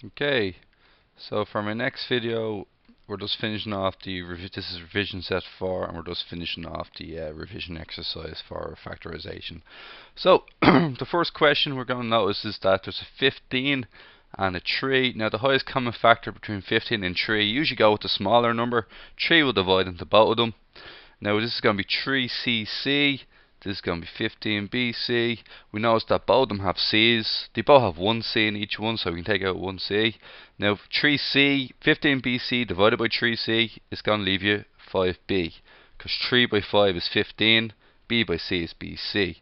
Okay, so for my next video, we're just finishing off this is revision set 4, and we're just finishing off the revision exercise for factorization. So, the first question we're going to notice is that there's a 15 and a 3. Now, the highest common factor between 15 and 3, you usually go with the smaller number. 3 will divide into both of them. Now, this is going to be 3cc. This is going to be 15bc. We notice that both of them have c's. They both have 1c in each one, so we can take out 1c. Now 3c, 15bc divided by 3c is going to leave you 5b. Because 3 by 5 is 15, b by c is bc.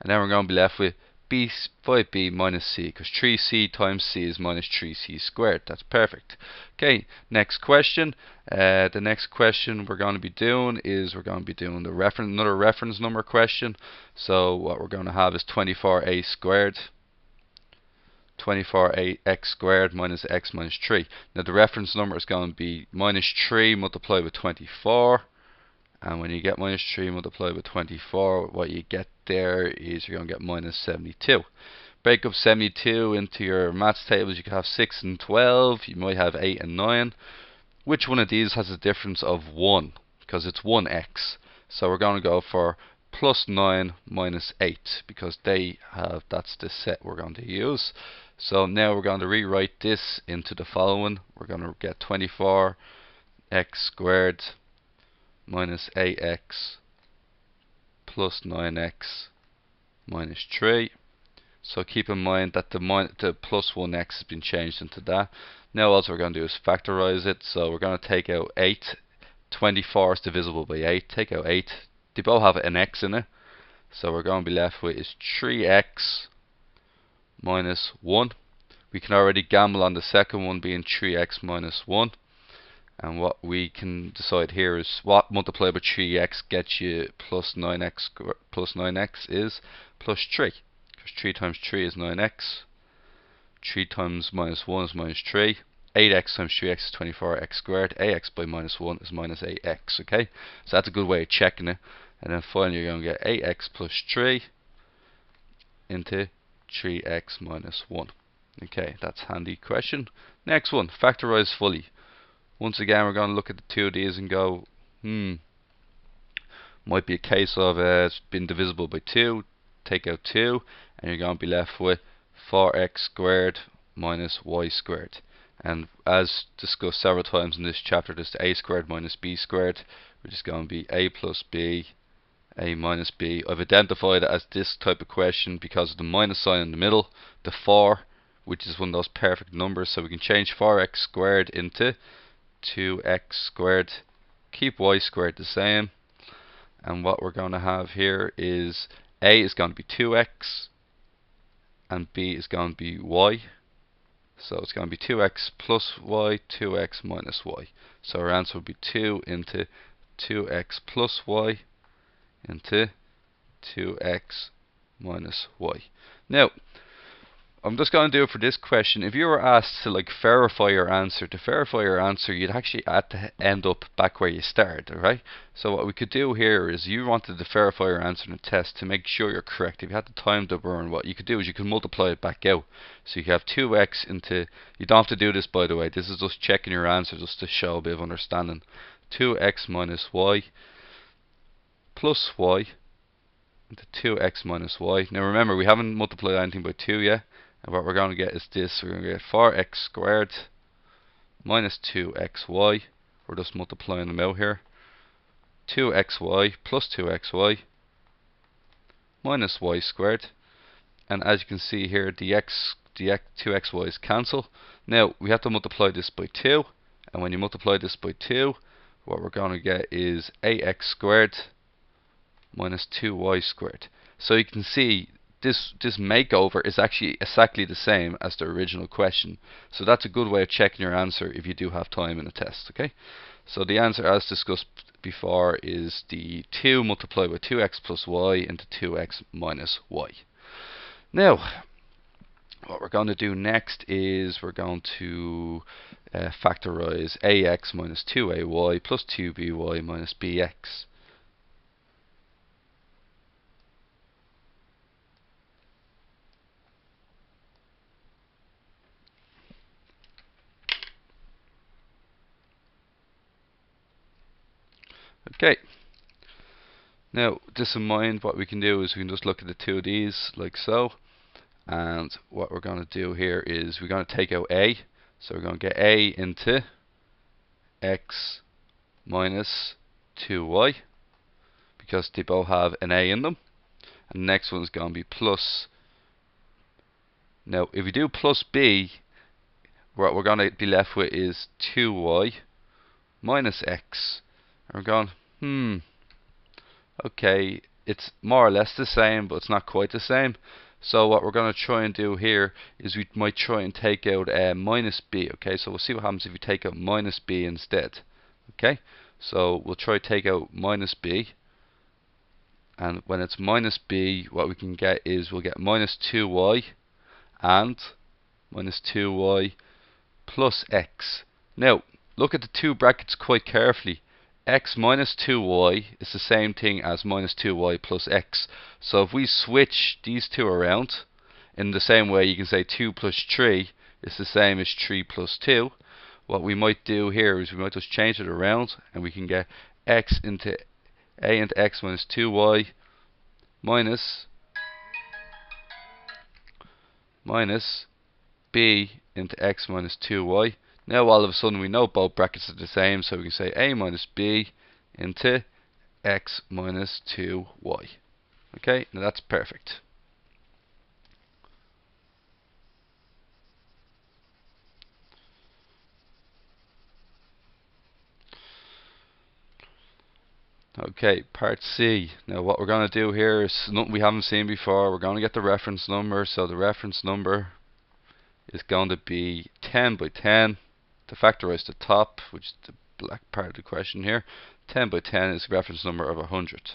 And then we're going to be left with 5b minus c, because 3c times c is minus 3c squared. That's perfect. Okay, next question. The next question we're going to be doing is another reference number question. So what we're going to have is 24a squared. 24x squared minus x minus 3. Now the reference number is going to be minus 3 multiplied with 24. And when you get minus 3 multiplied with 24, what you get there is you're going to get minus 72. Break up 72 into your maths tables. You could have 6 and 12. You might have 8 and 9. Which one of these has a difference of 1? Because it's 1x. So we're going to go for plus 9 minus 8, because that's the set we're going to use. So now we're going to rewrite this into the following. We're going to get 24x squared minus 8x plus 9x minus 3. So keep in mind that the plus 1x has been changed into that. Now all we're going to do is factorize it. So we're going to take out 8. 24 is divisible by 8. Take out 8. They both have an x in it. So we're going to be left with is 3x minus 1. We can already gamble on the second one being 3x minus 1. And what we can decide here is what multiplied by 3x gets you plus 9x is plus 3. Because 3 times 3 is 9x. 3 times minus 1 is minus 3. 8x times 3x is 24x squared. Ax by minus 1 is minus 8x. Okay, so that's a good way of checking it. And then finally you're going to get 8x plus 3 into 3x minus 1. Okay, that's a handy question. Next one, factorize fully. Once again, we're going to look at the two of these and go, might be a case of it's been divisible by 2. Take out 2, and you're going to be left with 4x squared minus y squared. And as discussed several times in this chapter, there's a squared minus b squared, which is going to be a plus b, a minus b. I've identified it as this type of question because of the minus sign in the middle, the 4, which is one of those perfect numbers, so we can change 4x squared into 2x squared, keep y squared the same, and what we're going to have here is a is going to be 2x and b is going to be y. So it's going to be 2x plus y, 2x minus y. So our answer will be 2 into 2x plus y into 2x minus y. Now, I'm just going to do it for this question. If you were asked to verify your answer, you'd actually have to end up back where you started, alright? So what we could do here is you wanted to verify your answer in a test to make sure you're correct. If you had the time to burn, what you could do is you could multiply it back out. So you have 2x into, you don't have to do this by the way, this is just checking your answer just to show a bit of understanding. 2x minus y plus y into 2x minus y. Now remember, we haven't multiplied anything by 2 yet. And what we're going to get is this. We're going to get 4x squared minus 2xy. We're just multiplying them out here. 2xy plus 2xy minus y squared. And as you can see here, the 2xy's cancel. Now we have to multiply this by 2. And when you multiply this by 2, what we're going to get is ax squared minus 2y squared. So you can see this makeover is actually exactly the same as the original question. So that's a good way of checking your answer if you do have time in a test. Okay, so the answer as discussed before is the 2 multiplied by 2x plus y into 2x minus y. Now what we're going to do next is we're going to factorize ax minus 2ay plus 2by minus bx. Okay. Now, just in mind, what we can do is we can just look at the two of these like so. And what we're going to do here is we're going to take out a. So we're going to get a into x minus 2y, because they both have an a in them. And the next one is going to be plus. Now, if we do plus b, what we're going to be left with is 2y minus x. And we're going, okay, it's more or less the same, but it's not quite the same. So what we're going to try and do here is we might try and take out minus b. Okay, so we'll see what happens if we take out minus b instead. Okay, so we'll try to take out minus b, and when it's minus b, what we can get is we'll get minus 2y and minus 2y plus x. Now, look at the two brackets quite carefully. X minus 2y is the same thing as minus 2y plus x. So if we switch these two around, in the same way you can say 2 plus 3 is the same as 3 plus 2. What we might do here is we might just change it around, and we can get x into a into x minus 2y minus b into x minus 2y. Now all of a sudden we know both brackets are the same, so we can say a minus b into x minus 2y. Okay, now that's perfect. Okay, part C. Now what we're going to do here is something we haven't seen before. We're going to get the reference number, so the reference number is going to be 10 by 10. To factorize the top, which is the black part of the question here, 10 by 10 is the reference number of 100.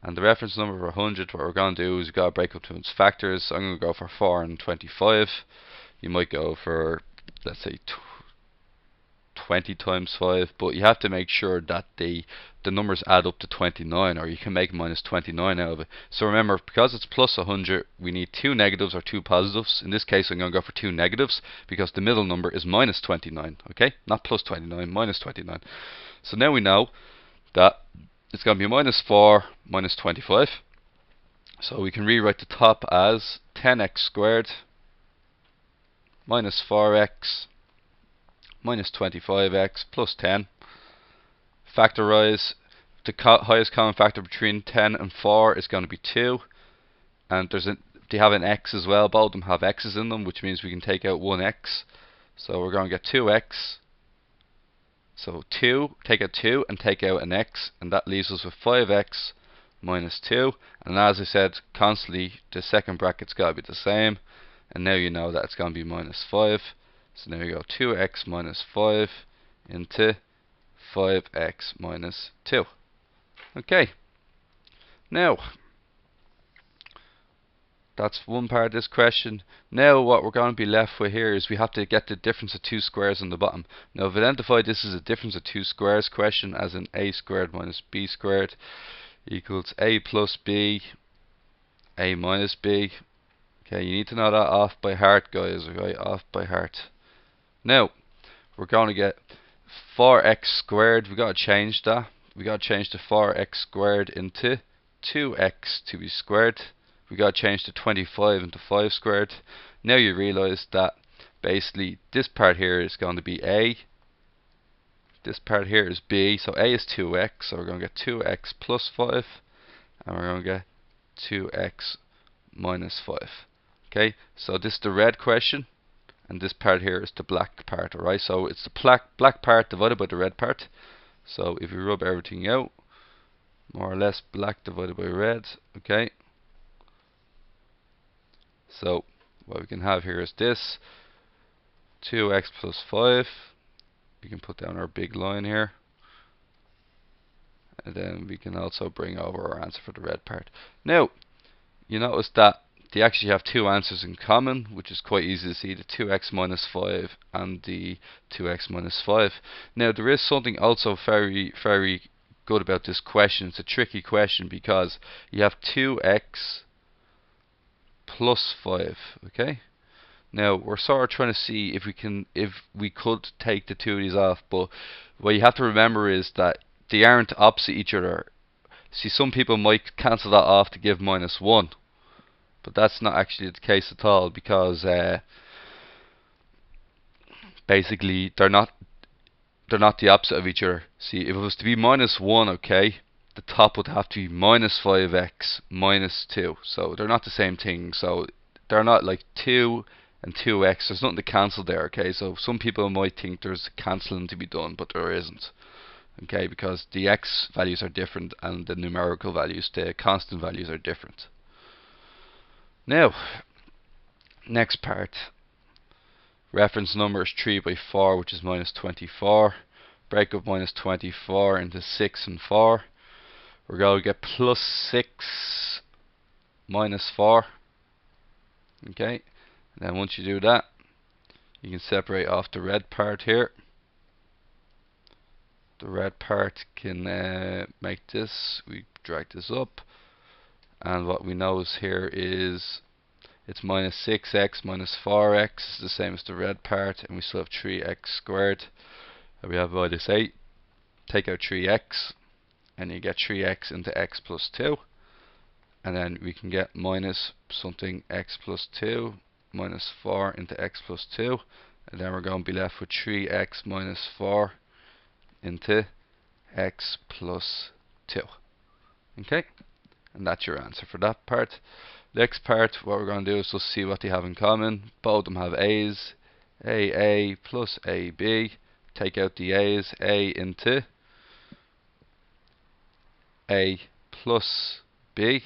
And the reference number of 100, what we're going to do is we've got to break up to its factors. So I'm going to go for 4 and 25. You might go for, let's say, 20 times 5, but you have to make sure that the numbers add up to 29, or you can make minus 29 out of it. So remember, because it's plus 100, we need two negatives or two positives. In this case, I'm going to go for two negatives because the middle number is minus 29. Okay, not plus 29, minus 29. So now we know that it's going to be minus 4 minus 25. So we can rewrite the top as 10x squared minus 4x minus 25x plus 10. Factorize. The highest common factor between 10 and 4 is going to be 2. And they have an x as well. Both of them have x's in them, which means we can take out 1x. So we're going to get 2x. So 2, take out 2 and take out an x, and that leaves us with 5x minus 2. And as I said, constantly the second bracket's got to be the same. And now you know that it's going to be minus 5. So now we go 2x minus 5 into 5x minus 2. Okay. Now, that's one part of this question. Now what we're going to be left with here is we have to get the difference of two squares on the bottom. Now I've identified this as a difference of two squares question, as in a squared minus b squared equals a plus b, a minus b. Okay, you need to know that off by heart, guys, right? Off by heart. Now, we're going to get 4x squared. We've got to change that. We've got to change the 4x squared into 2x to be squared. We've got to change the 25 into 5 squared. Now you realize that basically this part here is going to be a. This part here is b. So a is 2x. So we're going to get 2x plus 5. And we're going to get 2x minus 5. Okay, so this is the red question. And this part here is the black part, alright? So it's the black part divided by the red part. So if you rub everything out, more or less black divided by red, okay? So what we can have here is this, 2x plus 5. We can put down our big line here. And then we can also bring over our answer for the red part. Now, you notice that they actually have two answers in common, which is quite easy to see, the 2x minus 5 and the 2x minus 5. Now there is something also very, very good about this question. It's a tricky question because you have 2x plus 5, okay? Now we're sort of trying to see if we could take the two of these off, but what you have to remember is that they aren't opposite each other. See, some people might cancel that off to give -1, but that's not actually the case at all, because basically they're not the opposite of each other. See, if it was to be -1, okay, the top would have to be -5x -2. So they're not the same thing. So they're not like 2 and 2x. There's nothing to cancel there, okay? So some people might think there's cancelling to be done, but there isn't. Okay, because the x values are different and the numerical values, the constant values, are different. Now, next part. Reference number is 3 by 4, which is -24. Break up -24 into 6 and 4. We're going to get +6 -4. Okay, and then once you do that, you can separate off the red part here. The red part can make this. We drag this up, and what we know is here is it's -6x -4x is the same as the red part, and we still have 3x squared. And we have -8. Take out 3x, and you get 3x into x plus 2. And then we can get minus something x plus 2 minus 4 into x plus 2. And then we're going to be left with 3x minus 4 into x plus 2. Okay? And that's your answer for that part. Next part, what we're going to do is just see what they have in common. Both of them have a's. A plus AB. Take out the a's. A into A plus B.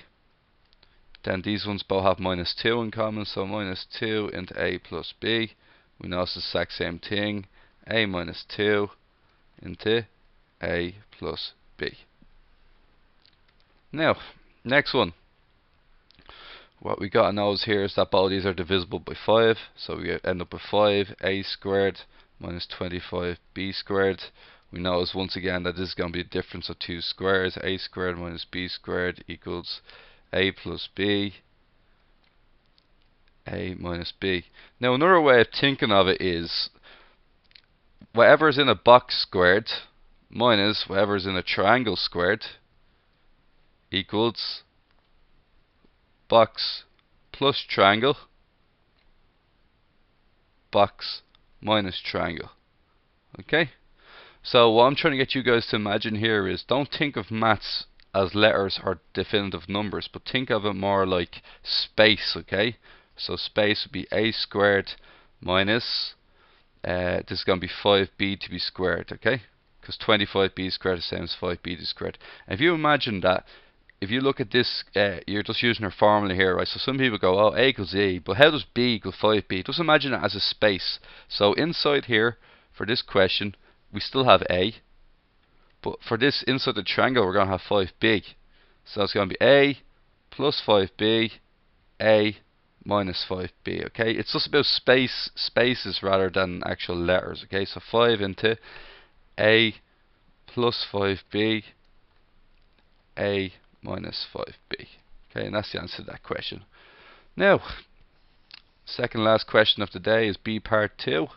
Then these ones both have -2 in common, so -2 into A plus B. We know it's the exact same thing. A minus 2 into A plus B. Now, next one. What we got to know is here is that both these are divisible by 5. So we end up with 5A squared minus 25B squared. We notice once again that this is going to be a difference of two squares. A squared minus B squared equals A plus B, A minus B. Now another way of thinking of it is whatever is in a box squared minus whatever is in a triangle squared equals box plus triangle, box minus triangle. Okay? So what I'm trying to get you guys to imagine here is, don't think of maths as letters or definitive numbers, but think of it more like space, okay? So space would be A squared minus, this is going to be 5B to be squared, okay? Because 25B squared is the same as 5B to squared. And if you imagine that, if you look at this, you're just using our formula here, right? So some people go, oh, A equals E, but how does B equal 5B? Just imagine it as a space. So inside here, for this question, we still have A, but for this inside the triangle, we're going to have 5B. So it's going to be A plus 5B, A minus 5B, okay? It's just about spaces rather than actual letters, okay? So 5 into A plus 5B, A minus 5B. Okay, and that's the answer to that question. Now, second last question of the day is B part 2.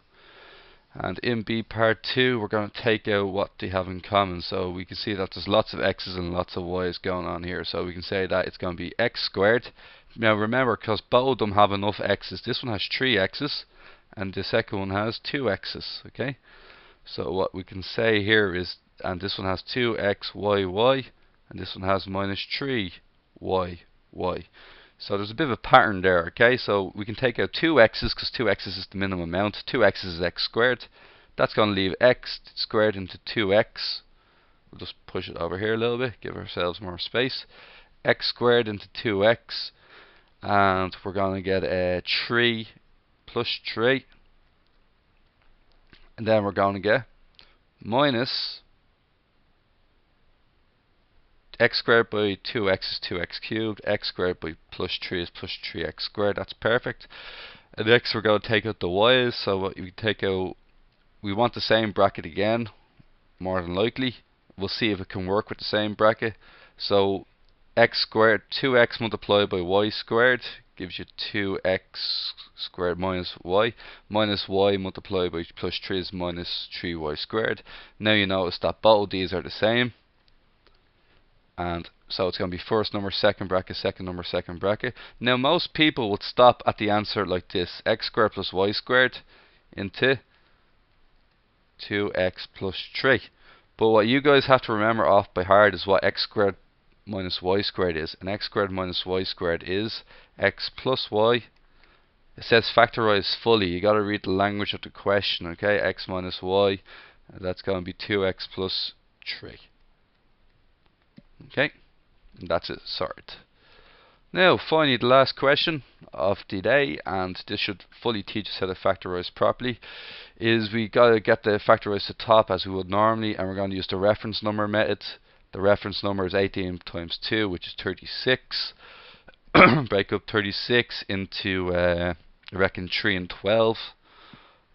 And in B part 2, we're going to take out what they have in common. So we can see that there's lots of x's and lots of y's going on here. So we can say that it's going to be x squared. Now remember, because both of them have enough x's, this one has 3 x's and the second one has 2 x's. Okay, so what we can say here is, and this one has 2x y, and this one has minus 3 y. So there's a bit of a pattern there, okay? So we can take out 2 x's, because 2 x's is the minimum amount. 2 x's is x squared. That's going to leave x squared into 2x. We'll just push it over here a little bit, give ourselves more space. X squared into 2x. And we're going to get a 3 plus 3. And then we're going to get minus x squared by 2x is 2x cubed, x squared by plus 3 is plus 3x squared. That's perfect. And next we're going to take out the y's. So what you take out, we want the same bracket again, more than likely. We'll see if it can work with the same bracket. So x squared, 2x multiplied by y squared gives you 2x squared minus y. Minus y multiplied by plus 3 is minus 3y squared. Now you notice that both of these are the same. And so it's going to be first number, second bracket, second number, second bracket. Now most people would stop at the answer like this. X squared plus y squared into 2x plus 3. But what you guys have to remember off by heart is what x squared minus y squared is. And x squared minus y squared is x plus y. It says factorize fully. You got to read the language of the question, okay? X minus y. That's going to be 2x plus 3. Okay? And that's it. Sorted. Now, finally, the last question of the day, and this should fully teach us how to factorize properly, is we got to get the factorize to top as we would normally, and we're going to use the reference number method. The reference number is 18 times 2, which is 36. Break up 36 into, I reckon, 3 and 12.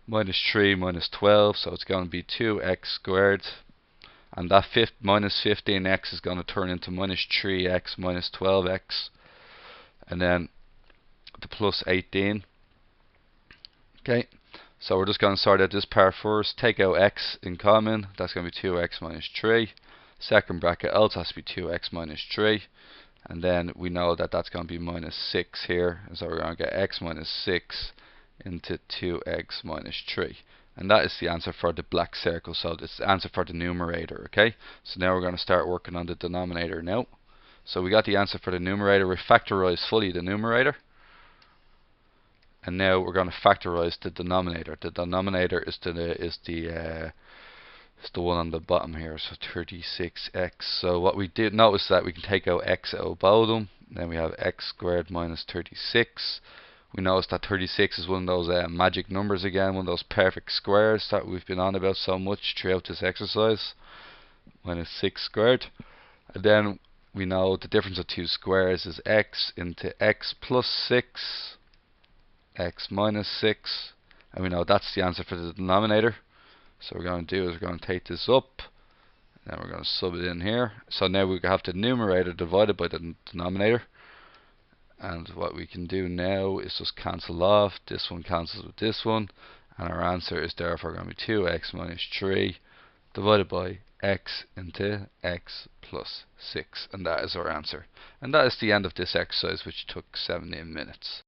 Minus 3 minus 12, so it's going to be 2x squared. And that minus 15x is going to turn into minus 3x minus 12x. And then the plus 18. Okay, so we're just going to sort out this part first. Take out x in common. That's going to be 2x minus 3. Second bracket else has to be 2x minus 3. And then we know that that's going to be minus 6 here. And so we're going to get x minus 6 into 2x minus 3. And that is the answer for the black circle. So it's the answer for the numerator. Okay, so now we're going to start working on the denominator now. So we got the answer for the numerator. We factorized fully the numerator. And now we're going to factorize the denominator. The denominator is the one on the bottom here. So 36x. So what we did notice that we can take out x out of both of them. Then we have x squared minus 36. We notice that 36 is one of those magic numbers again, one of those perfect squares that we've been on about so much throughout this exercise. Minus 6 squared. And then we know the difference of two squares is x into x plus 6, x minus 6, and we know that's the answer for the denominator. So what we're going to do is we're going to take this up, and then we're going to sub it in here. So now we have the numerator divided by the denominator. And what we can do now is just cancel off. This one cancels with this one, and our answer is therefore going to be 2x minus 3 divided by x into x plus 6, and that is our answer. And that is the end of this exercise, which took 17 minutes.